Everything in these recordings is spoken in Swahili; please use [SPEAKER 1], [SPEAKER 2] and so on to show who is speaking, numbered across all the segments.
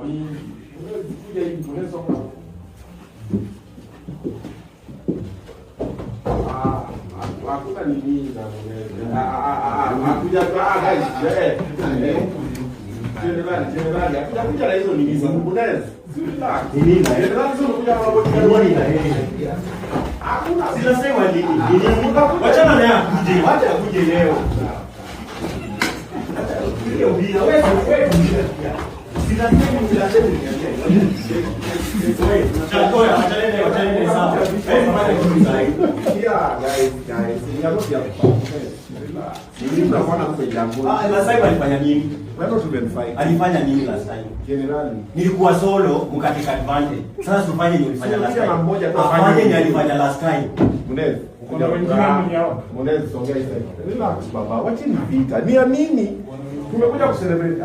[SPEAKER 1] kuja hivi tunaweza kwa hakuna nini na kuja kwa guys generali kuja na hizo nini za mbunez nini na generali sio kuja na robot nini na hakuna sinasema nini wachana na yakuje wacha yakuje leo hiyo bila wewe sinasema msilache Chakoya, wachalele sawa. Last time alifanya nini? Alifanya nini last time?
[SPEAKER 2] Generally.
[SPEAKER 1] Nilikuwa solo, mkateka advantage. Sasa tufanye nini ulifanya last time? Afanye nini alifanya last time?
[SPEAKER 2] Munez, kuna wengine mnyao. Munez, songea hivi. Relax baba, wacha ni vita. Ni nini? Tumekuja kucelebrate.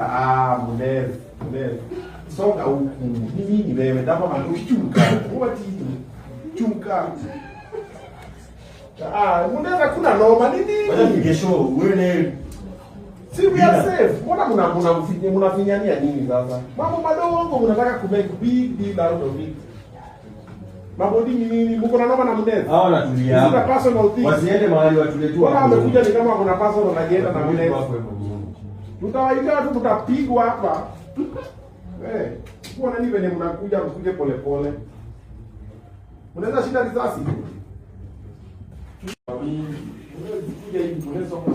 [SPEAKER 2] Munez. Songa huku. Nini wewe? Dapo mandushtuka. What is chunka? Muneza kuna noma nini?
[SPEAKER 1] Wacha ningeshow wewe
[SPEAKER 2] si we are safe. Mbona mnafinyania nini sasa? Mambo madogo mnataka ku make big deal out of it. Mambo nini mko na noma na Muneza?
[SPEAKER 1] Hao natulia hapa.
[SPEAKER 2] It's a personal thing.
[SPEAKER 1] Wasiende mahali watuletua.
[SPEAKER 2] Kama amekuja ni kama kuna personal agenda na Muneza. Tutawaita watu mtapigwa hapa. Kuona nini venye mnakuja mkuje pole pole. Unaweza shinda risasi. Kuja hivi tunaweza kwa.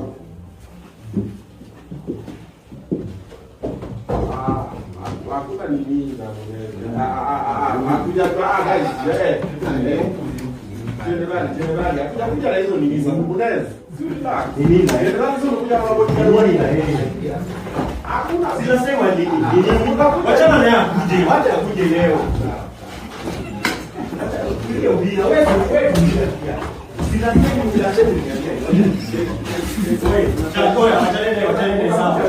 [SPEAKER 2] Hakuna nini na kuja kwa guys generali kuja na hizo nini za mbunez
[SPEAKER 1] nini na
[SPEAKER 2] generali sio kuja na robot
[SPEAKER 1] nini na
[SPEAKER 2] hakuna
[SPEAKER 1] sinasema nini wachana na yakuje wacha yakuje leo hiyo bila wewe sinasema msilache Chakoya, wachalele sawa.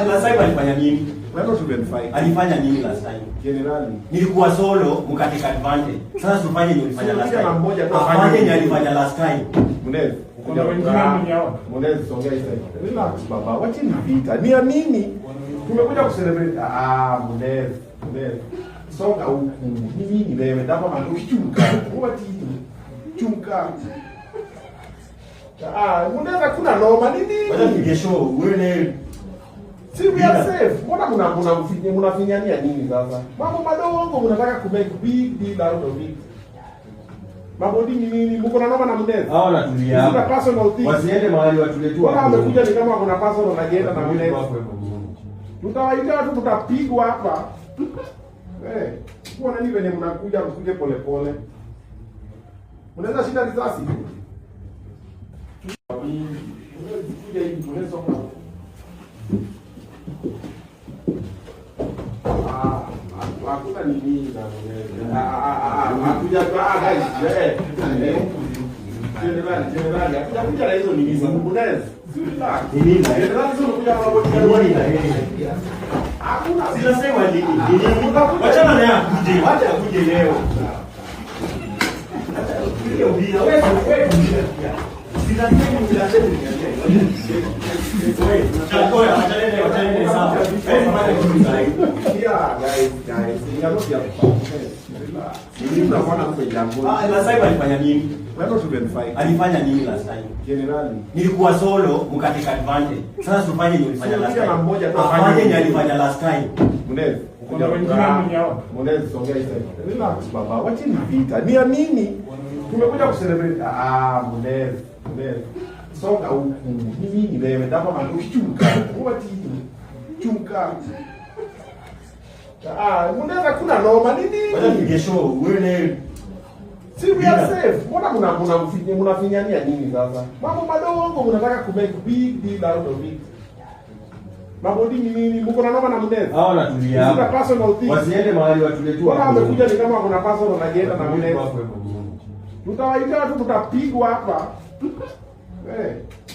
[SPEAKER 1] Last time alifanya nini? Alifanya nini last time?
[SPEAKER 2] Generally.
[SPEAKER 1] Nilikuwa solo, mkateka advantage. Sasa tufanye nini ulifanya last time? Afanye nini alifanya last time?
[SPEAKER 2] Munez, kuna wengine mnyao. Munez, songea hivi. Relax baba, wacha ni vita. Ni nini? Tumekuja kucelebrate. Munez. Songa huku. Nini wewe? Dapo mandushtuka. What is chunka? Muneza kuna noma nini?
[SPEAKER 1] Wacha ningeshow wewe
[SPEAKER 2] si we are safe. Mbona mnafinyania nini sasa? Mambo madogo mnataka ku make big deal out of it. Mambo nini mko na noma na Muneza?
[SPEAKER 1] Hao natulia hapa.
[SPEAKER 2] It's a personal thing.
[SPEAKER 1] Wasiende mahali watuletua.
[SPEAKER 2] Kama amekuja ni kama kuna personal agenda na Muneza. Tutawaita watu mtapigwa hapa. Kuona nini venye mnakuja mkuje pole pole. Unaweza shinda risasi. Kuja hivi tunaweza kwa. Hakuna nini na kuja kwa guys generali kuja na hizo nini za mbunez
[SPEAKER 1] nini na
[SPEAKER 2] generali sio kuja na robot
[SPEAKER 1] nini na
[SPEAKER 2] hakuna
[SPEAKER 1] sinasema nini wachana na yakuje wacha yakuje leo hiyo bila wewe sinasema msilache Chakoya, wachalele sawa. Last time alifanya nini? Alifanya nini last time?
[SPEAKER 2] Generally.
[SPEAKER 1] Nilikuwa solo, mkateka advantage. Sasa tufanye nini ulifanya last time? Afanye nini alifanya last time?
[SPEAKER 2] Munez, kuna wengine mnyao. Munez, songea hivi. Relax baba, wacha ni vita. Ni nini? Tumekuja kucelebrate. Munez. Songa huku. Nini wewe? Dapo mandushtuka. What is chunka? Muneza kuna noma nini?
[SPEAKER 1] Wacha ningeshow wewe
[SPEAKER 2] si we are safe. Mbona mnafinyania nini sasa? Mambo madogo mnataka ku make big deal out of it. Mambo nini mko na noma na Muneza?
[SPEAKER 1] Hao natulia hapa.
[SPEAKER 2] It's a personal thing.
[SPEAKER 1] Wasiende mahali watuletua.
[SPEAKER 2] Kama amekuja ni kama kuna personal agenda na Muneza. Tutawaita watu mtapigwa hapa.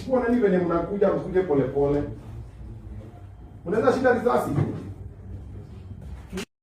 [SPEAKER 2] Kuona nini venye mnakuja mkuje pole pole. Unaweza shinda risasi.